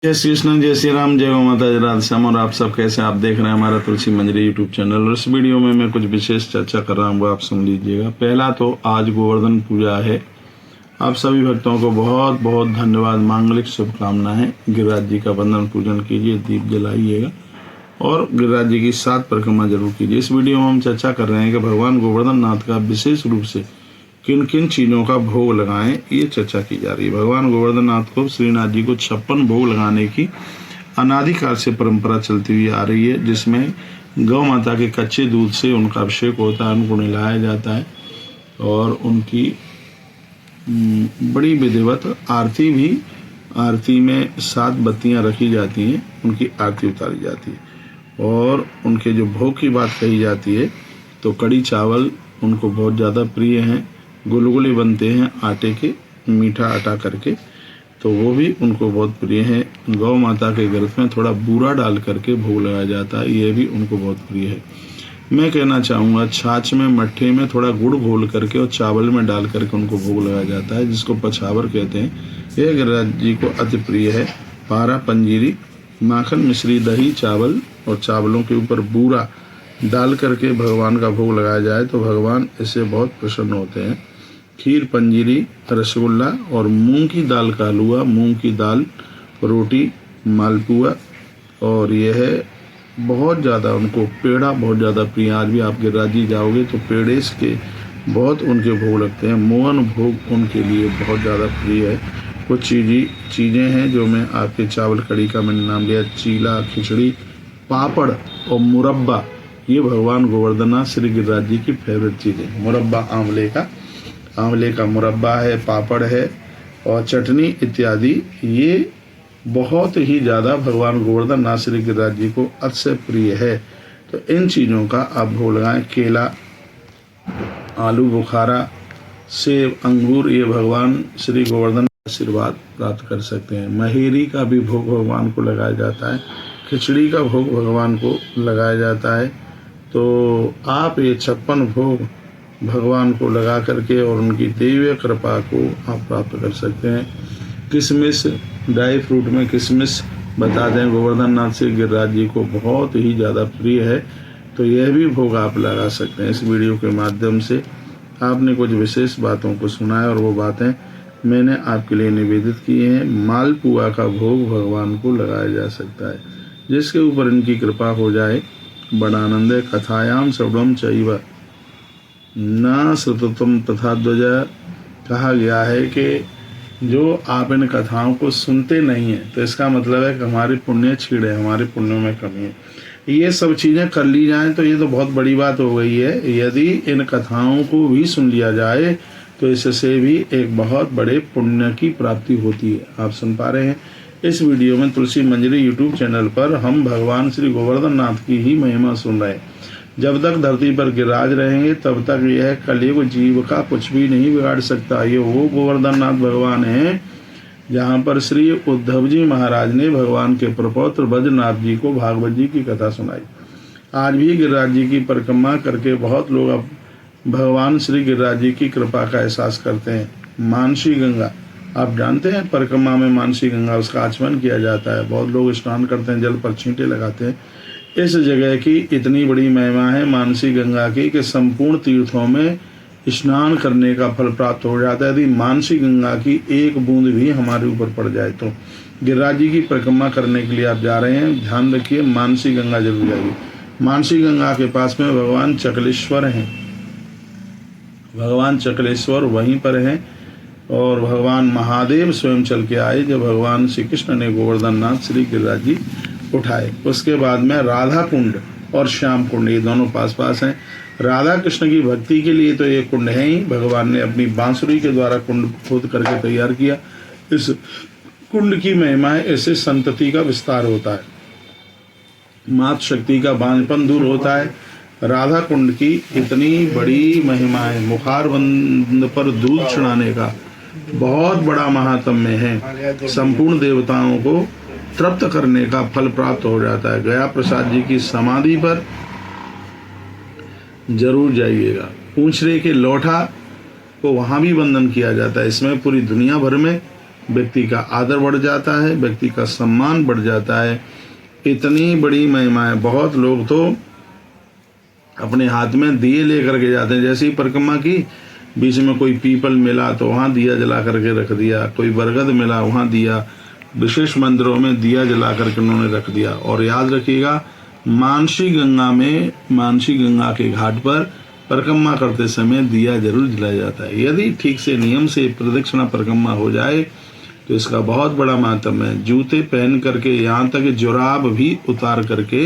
जय श्री कृष्ण, जय श्री राम, जय गौ माता, जय राधे श्याम। और आप सब कैसे? आप देख रहे हैं हमारा तुलसी मंजरी यूट्यूब चैनल। और इस वीडियो में मैं कुछ विशेष चर्चा कर रहा हूँ, वो आप सुन लीजिएगा। पहला तो आज गोवर्धन पूजा है। आप सभी भक्तों को बहुत बहुत धन्यवाद, मांगलिक शुभकामनाएं। गिरिराज जी का वंदन पूजन कीजिए, दीप जलाइएगा और गिरिराज जी की 7 परिक्रमा जरूर कीजिए। इस वीडियो में हम चर्चा कर रहे हैं कि भगवान गोवर्धन नाथ का विशेष रूप से किन किन चीज़ों का भोग लगाएं, ये चर्चा की जा रही है। भगवान गोवर्धन नाथ को, श्रीनाथ जी को 56 भोग लगाने की अनादिकाल से परंपरा चलती हुई आ रही है, जिसमें गौ माता के कच्चे दूध से उनका अभिषेक होता है, उनको नहलाया जाता है और उनकी बड़ी विधिवत आरती में 7 बत्तियां रखी जाती हैं, उनकी आरती उतारी जाती है। और उनके जो भोग की बात कही जाती है तो कड़ी चावल उनको बहुत ज़्यादा प्रिय हैं। गुलगुले बनते हैं आटे के, मीठा आटा करके, तो वो भी उनको बहुत प्रिय है। गौ माता के गर्भ में थोड़ा बूरा डाल करके भोग लगाया जाता है, ये भी उनको बहुत प्रिय है। मैं कहना चाहूँगा, छाछ में, मट्ठे में थोड़ा गुड़ घोल करके और चावल में डाल करके उनको भोग लगाया जाता है, जिसको पछावर कहते हैं। यह गिरिराज जी को अति प्रिय है। पारा, पंजीरी, माखन, मिश्री, दही, चावल और चावलों के ऊपर बूरा डाल करके भगवान का भोग लगाया जाए तो भगवान इससे बहुत प्रसन्न होते हैं। खीर, पंजीरी, रसगुल्ला और मूंग की दाल का हलवा, मूंग की दाल, रोटी, मालपुआ, और यह है बहुत ज़्यादा उनको पेड़ा बहुत ज़्यादा प्रिय। आज भी आप गिरिराज जी जाओगे तो पेड़े के बहुत उनके भोग लगते हैं। मोहन भोग उनके लिए बहुत ज़्यादा प्रिय है। कुछ चीज़ें हैं जो मैं आपके चावल कड़ी का मैंने नाम लिया, चीला, खिचड़ी, पापड़ और मुरब्बा, ये भगवान गोवर्धन श्री गिरिराज जी की फेवरेट चीज़ें। मुरब्बा आंवले का मुरब्बा है, पापड़ है और चटनी इत्यादि, ये बहुत ही ज़्यादा भगवान गोवर्धन नाथ श्री गिरिराज जी को अति प्रिय है। तो इन चीज़ों का आप भोग लगाएं। केला, आलू बुखारा, सेब, अंगूर, ये भगवान श्री गोवर्धन आशीर्वाद प्राप्त कर सकते हैं। महेरी का भी भोग भगवान को लगाया जाता है। खिचड़ी का भोग भगवान को लगाया जाता है। तो आप ये 56 भोग भगवान को लगा करके और उनकी दैवीय कृपा को आप प्राप्त कर सकते हैं। किशमिश, ड्राई फ्रूट में किशमिश बता दें, गोवर्धन नाथ श्री गिरिराज जी को बहुत ही ज़्यादा प्रिय है, तो यह भी भोग आप लगा सकते हैं। इस वीडियो के माध्यम से आपने कुछ विशेष बातों को सुना है और वो बातें मैंने आपके लिए निवेदित की हैं। मालपुआ का भोग भगवान को लगाया जा सकता है, जिसके ऊपर इनकी कृपा हो जाए। बड़ा आनंद है। कथायाम श्रवणम चैव न श्रुतम तथा ध्वज, कहा गया है कि जो आप इन कथाओं को सुनते नहीं हैं तो इसका मतलब है कि हमारे पुण्य छीड़ है, हमारे पुण्यों में कमी है। ये सब चीज़ें कर ली जाएं तो ये तो बहुत बड़ी बात हो गई है। यदि इन कथाओं को भी सुन लिया जाए तो इससे भी एक बहुत बड़े पुण्य की प्राप्ति होती है। आप सुन पा रहे हैं इस वीडियो में तुलसी मंजरी यूट्यूब चैनल पर हम भगवान श्री गोवर्धन नाथ की ही महिमा सुन रहे हैं। जब तक धरती पर गिरिराज रहेंगे तब तक यह कलयुग जीव का कुछ भी नहीं बिगाड़ सकता। ये वो गोवर्धन नाथ भगवान हैं जहाँ पर श्री उद्धव जी महाराज ने भगवान के प्रपौत्र बद्रीनाथ जी को भागवत जी की कथा सुनाई। आज भी गिरिराज जी की परिक्रमा करके बहुत लोग अब भगवान श्री गिरिराज जी की कृपा का एहसास करते हैं। मानसी गंगा, आप जानते हैं परिक्रमा में मानसी गंगा, उसका आचमन किया जाता है। बहुत लोग स्नान करते हैं, जल पर छींटे लगाते हैं। इस जगह की इतनी बड़ी महिमा है मानसी गंगा की कि संपूर्ण तीर्थों में स्नान करने का फल प्राप्त हो जाता है। यदि मानसी गंगा की एक बूंद भी हमारे ऊपर पड़ जाए तो गिरिराज जी की परिक्रमा करने के लिए आप जा रहे हैं, ध्यान रखिए मानसी गंगा जरूर जाइए। मानसी गंगा के पास में भगवान चकलेश्वर हैं, भगवान चकलेश्वर वहीं पर हैं और भगवान महादेव स्वयं चल के आए जब भगवान श्री कृष्ण ने गोवर्धन नाथ श्री गिरिराज जी उठाए। उसके बाद में राधा कुंड और श्याम कुंड, ये दोनों पास पास हैं। राधा कृष्ण की भक्ति के लिए तो ये कुंड है ही, भगवान ने अपनी बांसुरी के द्वारा कुंड खोद करके तैयार किया। इस कुंड की महिमा है, इससे संतति का विस्तार होता है, मातृ शक्ति का बांझपन दूर होता है। राधा कुंड की इतनी बड़ी महिमा है, मुखारबंद पर दूध चढ़ाने का बहुत बड़ा महात्म्य है। संपूर्ण देवताओं को तृप्त करने का फल प्राप्त हो जाता है। गया प्रसाद जी की समाधि पर जरूर जाइएगा। पूंछरे के लोठा को वहाँ भी वंदन किया जाता है। इसमें पूरी दुनिया भर में व्यक्ति का आदर बढ़ जाता है, व्यक्ति का सम्मान बढ़ जाता है। इतनी बड़ी महिमा है। बहुत लोग तो अपने हाथ में दिए लेकर के जाते हैं। जैसे ही परिक्रमा की, बीच में कोई पीपल मिला तो वहाँ दिया जला करके रख दिया, कोई बरगद मिला वहाँ दिया, विशेष मंदिरों में दिया जला करके उन्होंने रख दिया। और याद रखिएगा, मानसी गंगा के घाट पर परिक्रमा करते समय दिया जरूर जलाया जाता है। यदि ठीक से नियम से प्रदक्षिणा परिक्रमा हो जाए तो इसका बहुत बड़ा महत्व है। जूते पहन करके, यहाँ तक जुराब भी उतार करके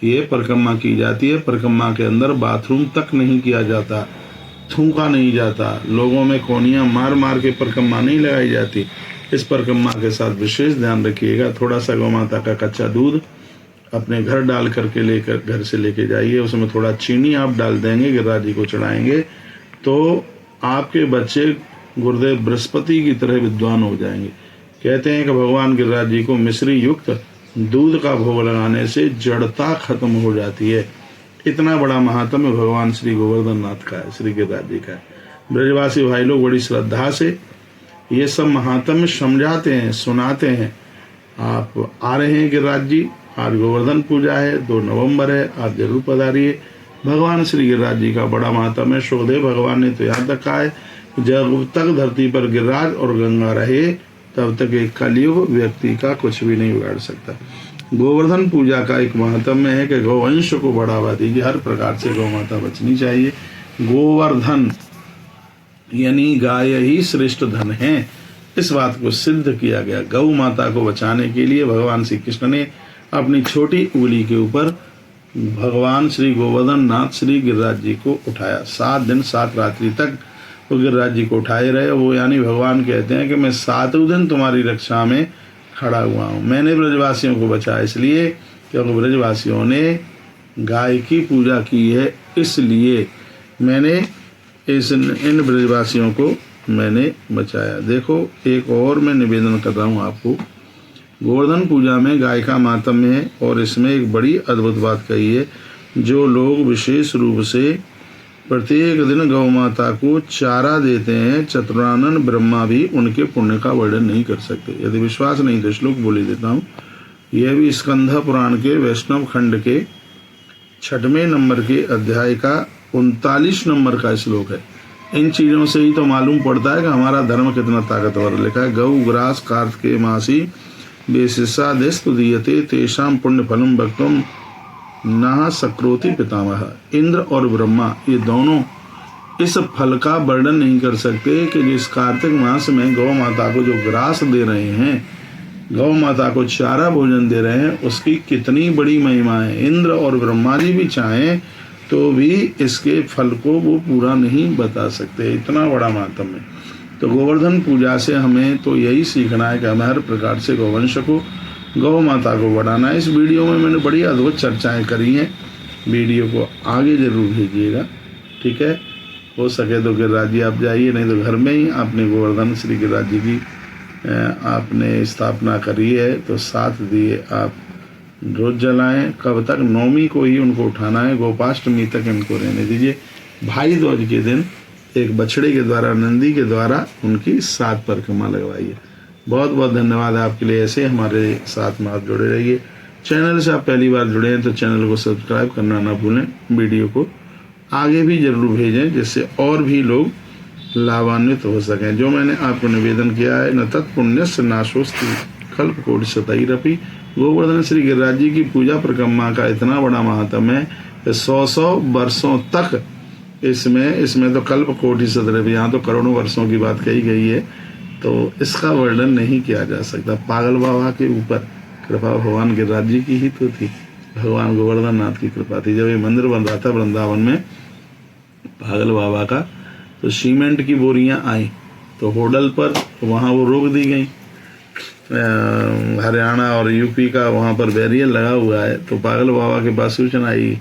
ये परिक्रमा की जाती है। परिक्रमा के अंदर बाथरूम तक नहीं किया जाता, थूका नहीं जाता, लोगों में कोनियां मार मार के परिक्रमा नहीं लगाई जाती। इस परिक्रमा के साथ विशेष ध्यान रखिएगा। थोड़ा सा गौ माता का कच्चा दूध अपने घर डाल करके घर से लेके जाइए। उसमें थोड़ा चीनी आप डाल देंगे, गिरिराज जी को चढ़ाएंगे तो आपके बच्चे गुरुदेव बृहस्पति की तरह विद्वान हो जाएंगे। कहते हैं कि भगवान गिरिराज जी को मिश्री युक्त दूध का भोग लगाने से जड़ता खत्म हो जाती है। इतना बड़ा महात्म्य भगवान श्री गोवर्धन नाथ का है, श्री गिरिराज जी का है। ब्रजवासी भाई लोग बड़ी श्रद्धा से ये सब महात्म्य समझाते हैं, सुनाते हैं। आप आ रहे हैं गिरिराज जी, आज गोवर्धन पूजा है, 2 नवंबर है, आप जरूर पधारिए। भगवान श्री गिरिराज जी का बड़ा महात्म्य है। सुखदेव भगवान ने तो यहाँ तक कहा है, जब तक धरती पर गिरिराज और गंगा रहे तब तक एक कलयुग व्यक्ति का कुछ भी नहीं बिगाड़ सकता। गोवर्धन पूजा का एक महत्व है कि गौवंश को बढ़ावा दीजिए। हर प्रकार से गौ माता बचनी चाहिए। गोवर्धन यानी गाय ही श्रेष्ठ धन है, इस बात को सिद्ध किया गया। गौ माता को बचाने के लिए भगवान श्री कृष्ण ने अपनी छोटी उंगली के ऊपर भगवान श्री गोवर्धन नाथ श्री गिरिराज जी को उठाया। 7 दिन 7 रात्रि तक वो गिरिराज जी को उठाए रहे। वो यानी भगवान कहते हैं कि मैं 7वें दिन तुम्हारी रक्षा में खड़ा हुआ हूँ। मैंने ब्रजवासियों को बचाया इसलिए क्योंकि ब्रजवासियों ने गाय की पूजा की है, इसलिए मैंने इन ब्रजवासियों को मैंने बचाया। देखो, एक और मैं निवेदन कर रहा हूँ आपको। गोवर्धन पूजा में गाय का मातम्य है और इसमें एक बड़ी अद्भुत बात कही है। जो लोग विशेष रूप से प्रत्येक दिन गौ माता को चारा देते हैं, चतुरानन ब्रह्मा भी उनके पुण्य का वर्णन नहीं कर सकते। यदि विश्वास नहीं तो श्लोक बोल ही देता हूँ। यह भी स्कंध पुराण के वैष्णव खंड के 6वें नंबर के अध्याय का 39 नंबर का श्लोक है। इन चीज़ों से ही तो मालूम पड़ता है कि हमारा धर्म कितना ताकतवर। लिखा है, गौ ग्रास कार्तिके मासी बेसिसादेस्तु दीयते तेषाम पुण्य फलम भक्तुम न सक्रोति पितामह। इंद्र और ब्रह्मा ये दोनों इस फल का वर्णन नहीं कर सकते कि जिस कार्तिक मास में गौ माता को जो ग्रास दे रहे हैं, गौ माता को चारा भोजन दे रहे हैं, उसकी कितनी बड़ी महिमा है। इंद्र और ब्रह्मा जी भी चाहें तो भी इसके फल को वो पूरा नहीं बता सकते, इतना बड़ा महात्म्य है। तो गोवर्धन पूजा से हमें तो यही सीखना है कि हमें हर प्रकार से गौवंश को, गौ माता को बढ़ाना है। इस वीडियो में मैंने बड़ी अद्भुत चर्चाएं करी हैं। वीडियो को आगे जरूर भेजिएगा, ठीक है। हो सके तो गिरिराज जी आप जाइए, नहीं तो घर में ही आपने गोवर्धन श्री गिरिराज जी की आपने स्थापना करी है तो 7 दिए आप रोज जलाएं। कब तक? 9वीं को ही उनको उठाना है, गोपाष्टमी तक इनको रहने दीजिए। भाई दूज के दिन एक बछड़े के द्वारा, नंदी के द्वारा उनकी 7 परिक्रमा लगवाइए। बहुत बहुत धन्यवाद आपके लिए। ऐसे हमारे साथ में आप जुड़े रहिए। चैनल से आप पहली बार जुड़े हैं तो चैनल को सब्सक्राइब करना ना भूलें। वीडियो को आगे भी जरूर भेजें जिससे और भी लोग लाभान्वित हो सकें। जो मैंने आपको निवेदन किया है, न तत्पुण्यस्य नाशोस्ति कल्प कोटि शतैरपि। गोवर्धन श्री गिरिराज जी की पूजा परिक्रमा का इतना बड़ा महात्म्य है कि 100 वर्षों तक इसमें तो कल्प कोटि शतैरपि, यहाँ तो करोड़ों वर्षों की बात कही गई है, तो इसका वर्णन नहीं किया जा सकता। पागल बाबा के ऊपर कृपा भगवान गिरिराज जी की ही तो थी, भगवान गोवर्धन नाथ की कृपा थी। जब ये मंदिर बन रहा था वृंदावन में पागल बाबा का, तो सीमेंट की बोरियां आई तो होटल पर वहाँ वो रोक दी गई। हरियाणा और यूपी का वहाँ पर बैरियर लगा हुआ है, तो पागल बाबा के पास सूचना आई,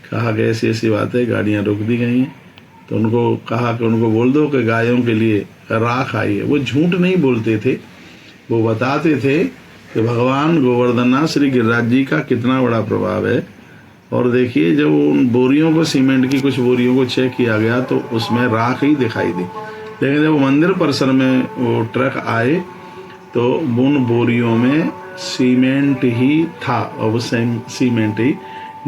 कहा कि ऐसी ऐसी बात है, गाड़ियाँ रोक दी गई हैं। तो उनको कहा कि उनको बोल दो कि गायों के लिए राख आई है। वो झूठ नहीं बोलते थे, वो बताते थे कि भगवान गोवर्धन श्री गिरिराज जी का कितना बड़ा प्रभाव है। और देखिए, जब उन बोरियों को, सीमेंट की कुछ बोरियों को चेक किया गया तो उसमें राख ही दिखाई दी। लेकिन जब मंदिर परिसर में वो ट्रक आए तो उन बोरियों में सीमेंट ही था और वो सीमेंट ही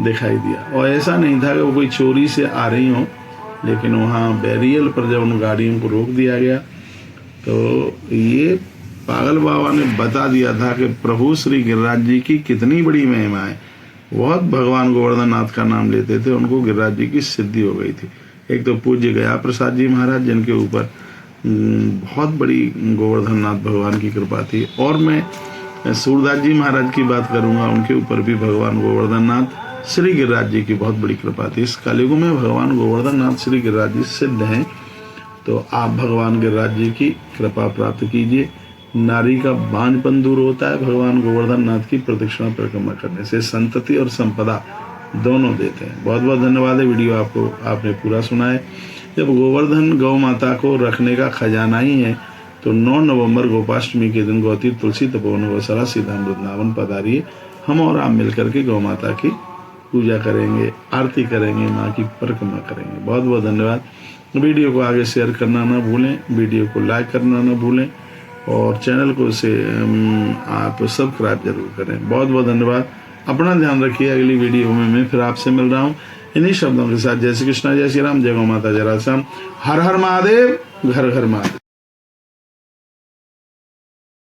दिखाई दिया। और ऐसा नहीं था कि वो कोई चोरी से आ रही हो, लेकिन वहाँ बैरियल पर जब उन गाड़ियों को रोक दिया गया तो ये पागल बाबा ने बता दिया था कि प्रभु श्री गिरिराज जी की कितनी बड़ी महिमा है। बहुत भगवान गोवर्धन नाथ का नाम लेते थे, उनको गिरिराज जी की सिद्धि हो गई थी। एक तो पूज्य गया प्रसाद जी महाराज, जिनके ऊपर बहुत बड़ी गोवर्धन नाथ भगवान की कृपा थी। और मैं सूरदास जी महाराज की बात करूंगा, उनके ऊपर भी भगवान गोवर्धन नाथ श्री गिरिराज जी की बहुत बड़ी कृपा थी। इस कलयुग में भगवान गोवर्धन नाथ श्री गिरिराज जी सिद्ध हैं, तो आप भगवान गिरिराज जी की कृपा प्राप्त कीजिए। नारी का बांझपन दूर होता है भगवान गोवर्धन नाथ की प्रदक्षिणा परिक्रमा करने से। संतति और संपदा दोनों देते हैं। बहुत बहुत धन्यवाद है, वीडियो आपने पूरा सुना है। जब गोवर्धन गौ माता को रखने का खजाना ही है तो 9 नवंबर गोपाष्टमी के दिन गौतीर तुलसी तपोवन गौशाला सीधाम वृंदावन पधारिए। हम और आप मिलकर के गौ माता की पूजा करेंगे, आरती करेंगे, माँ की परिक्रमा करेंगे। बहुत बहुत धन्यवाद। वीडियो को आगे शेयर करना ना भूलें, वीडियो को लाइक करना ना भूलें और चैनल को से आप सब्सक्राइब जरूर करें। बहुत बहुत धन्यवाद। अपना ध्यान रखिए। अगली वीडियो में मैं फिर आपसे मिल रहा हूँ इन्हीं शब्दों के साथ। जय श्री कृष्णा, जय श्री राम, जय गौ माता, जय राधे श्याम। हर हर महादेव, घर घर महादेव।